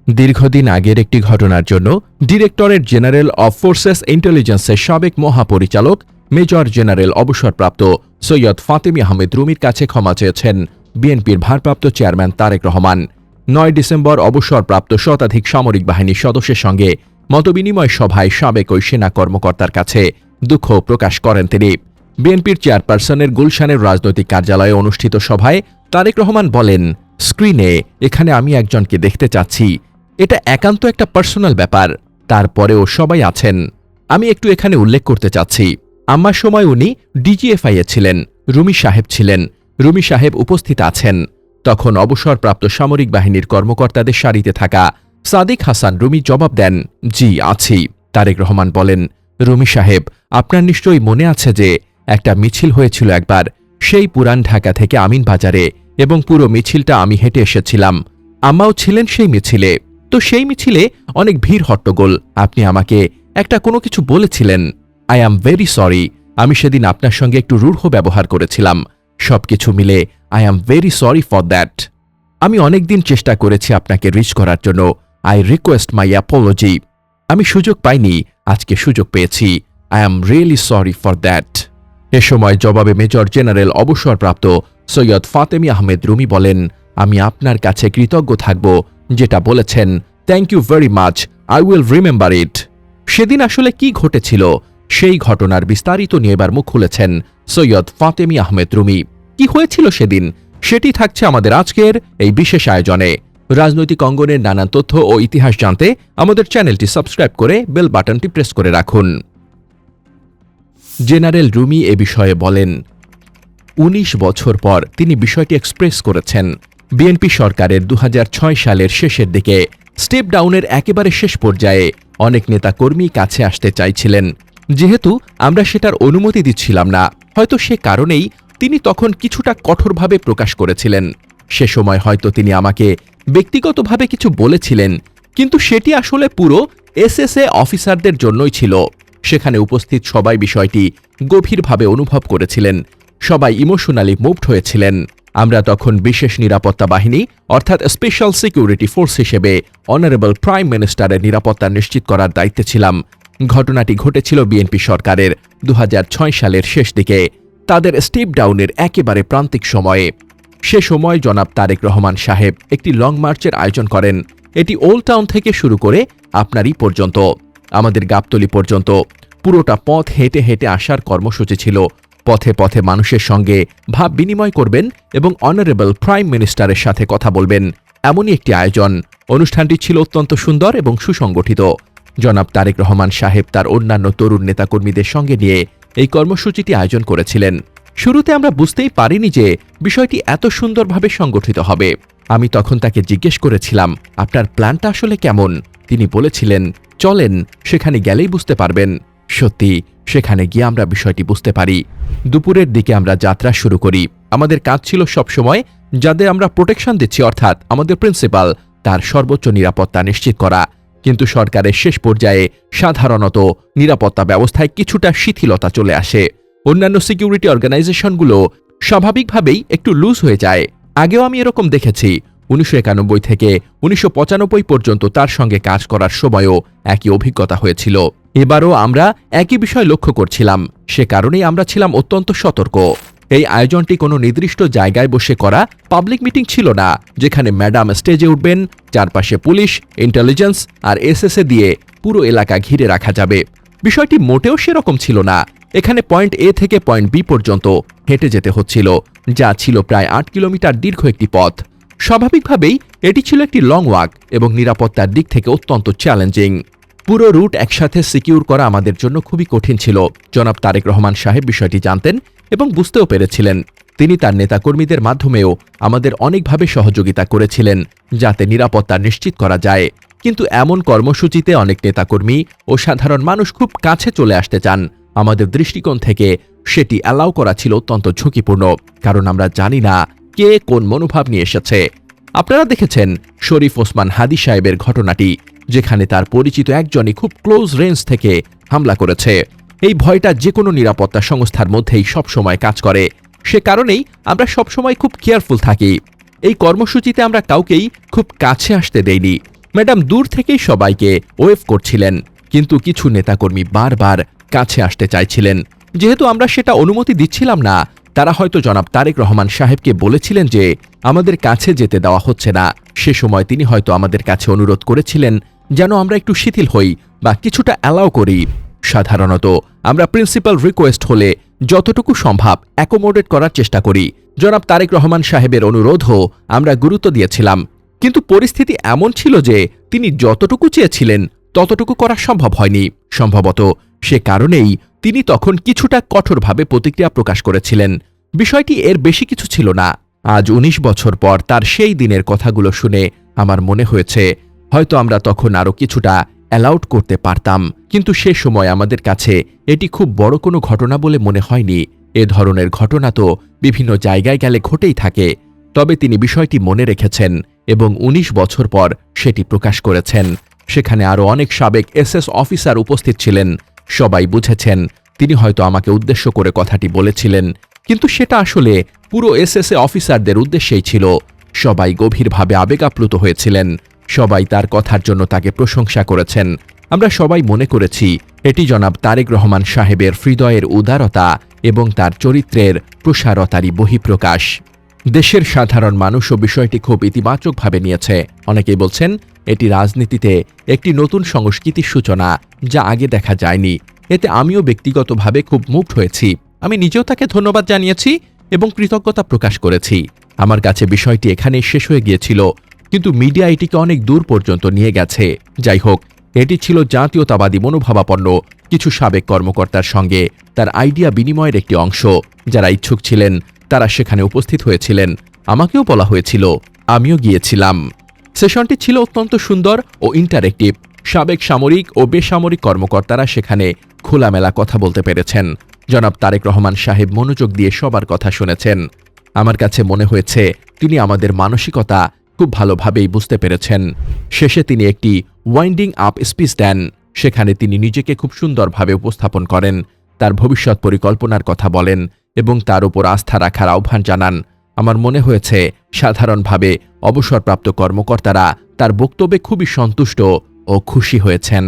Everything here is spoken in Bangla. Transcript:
দীর্ঘদিন আগের একটি ঘটনার জন্য ডিরেক্টরেট জেনারেল অব ফোর্সেস ইন্টেলিজেন্সের সাবেক মহাপরিচালক মেজর জেনারেল অবসরপ্রাপ্ত সৈয়দ ফাতেমী আহমেদ রুমির কাছে ক্ষমা চেয়েছেন বিএনপির ভারপ্রাপ্ত চেয়ারম্যান তারেক রহমান। ৯ ডিসেম্বর অবসরপ্রাপ্ত শতাধিক সামরিক বাহিনীর সদস্যের সঙ্গে মতবিনিময় সভায় সাবেক ওই সেনা কর্মকর্তার কাছে দুঃখ প্রকাশ করেন তিনি। বিএনপির চেয়ারপারসনের গুলশানের রাজনৈতিক কার্যালয়ে অনুষ্ঠিত সভায় তারেক রহমান বলেন, স্ক্রিনে এখানে আমি একজনকে দেখতে চাচ্ছি, এটা একান্ত একটা পার্সোনাল ব্যাপার, তারপরেও সবাই আছেন। আমি একটু এখানে উল্লেখ করতে চাচ্ছি, আমার সময় উনি ডিজিএফআইয়ে ছিলেন, রুমি সাহেব ছিলেন, রুমি সাহেব উপস্থিত আছেন। তখন অবসরপ্রাপ্ত সামরিক বাহিনীর কর্মকর্তাদের সারিতে থাকা সাদিক হাসান রুমি জবাব দেন, জি আছি। তারেক রহমান বলেন, রুমি সাহেব, আপনার নিশ্চয়ই মনে আছে যে একটা মিছিল হয়েছিল একবার, সেই পুরান ঢাকা থেকে আমিনবাজারে, এবং পুরো মিছিলটা আমি হেঁটে এসেছিলাম। আম্মাও ছিলেন সেই মিছিলে। তো সেই মিছিলে অনেক ভিড় হট্টগোল, আপনি আমাকে একটা কোনো কিছু বলেছিলেন। আই অ্যাম ভেরি সরি, আমি সেদিন আপনার সঙ্গে একটু রূঢ় ব্যবহার করেছিলাম। সবকিছু মিলে I am very sorry for that. আমি অনেকদিন চেষ্টা করেছি আপনাকে রিচ করার জন্য। I request my apology. আমি সুযোগ পাইনি, আজকে সুযোগ পেয়েছি। I am really sorry for that. এ সময় জবাবে মেজর জেনারেল অবসরপ্রাপ্ত সৈয়দ ফাতেমী আহমেদ রুমি বলেন, আমি আপনার কাছে কৃতজ্ঞ থাকব, যেটা বলেছেন। Thank you very much, I will remember it. সেদিন আসলে কি ঘটেছিল সেই ঘটনার বিস্তারিত নিয়ে এবার মুখ খুলেছেন সৈয়দ ফাতেমী আহমেদ রুমি। কি হয়েছিল সেদিন সেটি থাকছে আমাদের আজকের এই বিশেষ আয়োজনে। রাজনৈতিক অঙ্গনের নানান তথ্য ও ইতিহাস জানতে আমাদের চ্যানেলটি সাবস্ক্রাইব করে বেল বাটনটি প্রেস করে রাখুন। জেনারেল রুমি এ বিষয়ে বলেন, ১৯ বছর পর তিনি বিষয়টি এক্সপ্রেস করেছেন। বিএনপি সরকারের ২০০৬ সালের শেষের দিকে স্টেপ ডাউনের একেবারে শেষ পর্যায়ে অনেক নেতাকর্মী কাছে আসতে চাইছিলেন। যেহেতু আমরা সেটার অনুমতি দিচ্ছিলাম না, হয়তো সে কারণেই তিনি তখন কিছুটা কঠোরভাবে প্রকাশ করেছিলেন। সে সময় হয়তো তিনি আমাকে ব্যক্তিগতভাবে কিছু বলেছিলেন, কিন্তু সেটি আসলে পুরো এসএসএ অফিসারদের জন্যই ছিল। সেখানে উপস্থিত সবাই বিষয়টি গভীরভাবে অনুভব করেছিলেন, সবাই ইমোশনালি মুভড হয়েছিলেন। আমরা তখন বিশেষ নিরাপত্তা বাহিনী অর্থাৎ স্পেশাল সিকিউরিটি ফোর্স হিসেবে অনারেবল প্রাইম মিনিস্টারের নিরাপত্তা নিশ্চিত করার দায়িত্বে ছিলাম। ঘটনাটি ঘটেছিল বিএনপি সরকারের ২০০৬ সালের শেষ দিকে, তাদের স্টেপ ডাউনের একেবারে প্রান্তিক সময়ে। সে সময় জনাব তারেক রহমান সাহেব একটি লং মার্চের আয়োজন করেন। এটি ওল্ড টাউন থেকে শুরু করে আপনারই পর্যন্ত, আমাদের গাবতলী পর্যন্ত পুরোটা পথ হেঁটে হেঁটে আসার কর্মসূচি ছিল। পথে পথে মানুষের সঙ্গে ভাব বিনিময় করবেন এবং অনারেবল প্রাইম মিনিস্টারের সাথে কথা বলবেন, এমনই একটি আয়োজন। অনুষ্ঠানটি ছিল অত্যন্ত সুন্দর এবং সুসংগঠিত। জনাব তারেক রহমান সাহেব তার অন্যান্য তরুণ নেতাকর্মীদের সঙ্গে নিয়ে এই কর্মসূচিটি আয়োজন করেছিলেন। শুরুতে আমরা বুঝতেই পারিনি যে বিষয়টি এত সুন্দরভাবে সংগঠিত হবে। আমি তখন তাকে জিজ্ঞেস করেছিলাম, আপনার প্ল্যানটা আসলে কেমন? তিনি বলেছিলেন, চলেন, সেখানে গেলেই বুঝতে পারবেন। সত্যি, সেখানে গিয়ে আমরা বিষয়টি বুঝতে পারি। দুপুরের দিকে আমরা যাত্রা শুরু করি। আমাদের কাজ ছিল সবসময় যাদের আমরা প্রোটেকশন দিচ্ছি, অর্থাৎ আমাদের প্রিন্সিপাল, তার সর্বোচ্চ নিরাপত্তা নিশ্চিত করা। কিন্তু সরকারের শেষ পর্যায়ে সাধারণত নিরাপত্তা ব্যবস্থায় কিছুটা শিথিলতা চলে আসে। অন্যান্য সিকিউরিটি অর্গানাইজেশনগুলো স্বাভাবিকভাবেই একটু লুজ হয়ে যায়। আগেও আমি এরকম দেখেছি। ১৯৯১ থেকে ১৯৯৫ পর্যন্ত তার সঙ্গে কাজ করার সময়ও একই অভিজ্ঞতা হয়েছিল। এবারও আমরা একই বিষয় লক্ষ্য করছিলাম। সে কারণেই আমরা ছিলাম অত্যন্ত সতর্ক। এই আয়োজনটি কোনো নির্দিষ্ট জায়গায় বসে করা পাবলিক মিটিং ছিল না, যেখানে ম্যাডাম স্টেজে উঠবেন, চারপাশে পুলিশ, ইন্টেলিজেন্স আর এসএসএ দিয়ে পুরো এলাকা ঘিরে রাখা যাবে। বিষয়টি মোটেও সেরকম ছিল না। এখানে পয়েন্ট এ থেকে পয়েন্ট বি পর্যন্ত হেঁটে যেতে হচ্ছিল, যা ছিল প্রায় ৮ কিলোমিটার দীর্ঘ একটি পথ। স্বাভাবিকভাবেই এটি ছিল একটি লং ওয়াক এবং নিরাপত্তার দিক থেকে অত্যন্ত চ্যালেঞ্জিং। পুরো রুট একসাথে সিকিউর করা আমাদের জন্য খুবই কঠিন ছিল। জনাব তারেক রহমান সাহেব বিষয়টি জানতেন এবং বুঝতেও পেরেছিলেন। তিনি তার নেতাকর্মীদের মাধ্যমেও আমাদের অনেকভাবে সহযোগিতা করেছিলেন যাতে নিরাপত্তা নিশ্চিত করা যায়। কিন্তু এমন কর্মসূচিতে অনেক নেতাকর্মী ও সাধারণ মানুষ খুব কাছে চলে আসতে চান। আমাদের দৃষ্টিকোণ থেকে সেটি অ্যালাউ করা ছিল অত্যন্ত ঝুঁকিপূর্ণ, কারণ আমরা জানি না কে কোন মনোভাব নিয়ে এসেছে। আপনারা দেখেছেন শরীফ ওসমান হাদি সাহেবের ঘটনাটি, যেখানে তার পরিচিত একজনই খুব ক্লোজ রেঞ্জ থেকে হামলা করেছে। এই ভয়টা যে কোনো নিরাপত্তা সংস্থার মধ্যেই সবসময় কাজ করে। সে কারণেই আমরা সবসময় খুব কেয়ারফুল থাকি। এই কর্মসূচিতে আমরা কাউকেই খুব কাছে আসতে দেইনি। ম্যাডাম দূর থেকেই সবাইকে ওয়েভ করছিলেন, কিন্তু কিছু নেতাকর্মী বারবার কাছে আসতে চাইছিলেন। যেহেতু আমরা সেটা অনুমতি দিচ্ছিলাম না, তারা হয়তো জনাব তারেক রহমান সাহেবকে বলেছিলেন যে আমাদের কাছে যেতে দেওয়া হচ্ছে না। সে সময় তিনি হয়তো আমাদের কাছে অনুরোধ করেছিলেন যেন আমরা একটু শিথিল হই বা কিছুটা অ্যালাউ করি। সাধারণত আমরা প্রিন্সিপাল রিকোয়েস্ট হলে যতটুকু সম্ভব অ্যাকোমোডেট করার চেষ্টা করি। জনাব তারেক রহমান সাহেবের অনুরোধও আমরা গুরুত্ব দিয়েছিলাম, কিন্তু পরিস্থিতি এমন ছিল যে তিনি যতটুকু চেয়েছিলেন ততটুকু করা সম্ভব হয়নি। সম্ভবত সে কারণেই তিনি তখন কিছুটা কঠোরভাবে প্রতিক্রিয়া প্রকাশ করেছিলেন। বিষয়টি এর বেশি কিছু ছিল না। আজ ১৯ বছর পর তার সেই দিনের কথাগুলো শুনে আমার মনে হয়েছে হয়তো আমরা তখন আরও কিছুটা অ্যালাউড করতে পারতাম, কিন্তু সে সময় আমাদের কাছে এটি খুব বড় কোনো ঘটনা বলে মনে হয়নি। এ ধরনের ঘটনা তো বিভিন্ন জায়গায় গেলে ঘটেই থাকে। তবে তিনি বিষয়টি মনে রেখেছেন এবং ১৯ বছর পর সেটি প্রকাশ করেছেন। সেখানে আরও অনেক সাবেক এসএস অফিসার উপস্থিত ছিলেন। সবাই বুঝেছেন তিনি হয়তো আমাকে উদ্দেশ্য করে কথাটি বলেছিলেন, কিন্তু সেটা আসলে পুরো এসএসএ অফিসারদের উদ্দেশ্যেই ছিল। সবাই গভীরভাবে আবেগাপ্লুত হয়েছিলেন। সবাই তার কথার জন্য তাকে প্রশংসা করেছেন। আমরা সবাই মনে করেছি এটি জনাব তারেক রহমান সাহেবের হৃদয়ের উদারতা এবং তার চরিত্রের প্রসারতারই বহিঃপ্রকাশ। দেশের সাধারণ মানুষও বিষয়টি খুব ইতিবাচকভাবে নিয়েছে। অনেকেই বলছেন এটি রাজনীতিতে একটি নতুন সংস্কৃতির সূচনা, যা আগে দেখা যায়নি। এতে আমিও ব্যক্তিগতভাবে খুব মুগ্ধ হয়েছি। আমি নিজেও তাকে ধন্যবাদ জানিয়েছি এবং কৃতজ্ঞতা প্রকাশ করেছি। আমার কাছে বিষয়টি এখানেই শেষ হয়ে গিয়েছিল, কিন্তু মিডিয়া এটিকে অনেক দূর পর্যন্ত নিয়ে গেছে। যাই হোক, এটি ছিল জাতীয়তাবাদী মনোভাবাপন্ন কিছু সাবেক কর্মকর্তার সঙ্গে তার আইডিয়া বিনিময়ের একটি অংশ। যারা ইচ্ছুক ছিলেন তারা সেখানে উপস্থিত হয়েছিলেন। আমাকেও বলা হয়েছিল, আমিও গিয়েছিলাম। সেশনটি ছিল অত্যন্ত সুন্দর ও ইন্টারেক্টিভ। সাবেক সামরিক ও বেসামরিক কর্মকর্তারা সেখানে খোলামেলা কথা বলতে পেরেছেন। জনাব তারেক রহমান সাহেব মনোযোগ দিয়ে সবার কথা শুনেছেন। আমার কাছে মনে হয়েছে তিনি আমাদের মানসিকতা খুব ভালোভাবেই বুঝতে পেরেছেন। শেষে তিনি একটি ওয়াইন্ডিং আপ স্পিচ দেন। সেখানে তিনি নিজেকে খুব সুন্দরভাবে উপস্থাপন করেন, তার ভবিষ্যৎ পরিকল্পনার কথা বলেন এবং তার উপর আস্থা রাখার আহ্বান জানান। আমার মনে হয়েছে সাধারণভাবে অবসরপ্রাপ্ত কর্মকর্তারা তার বক্তব্যে খুবই সন্তুষ্ট ও খুশি হয়েছেন।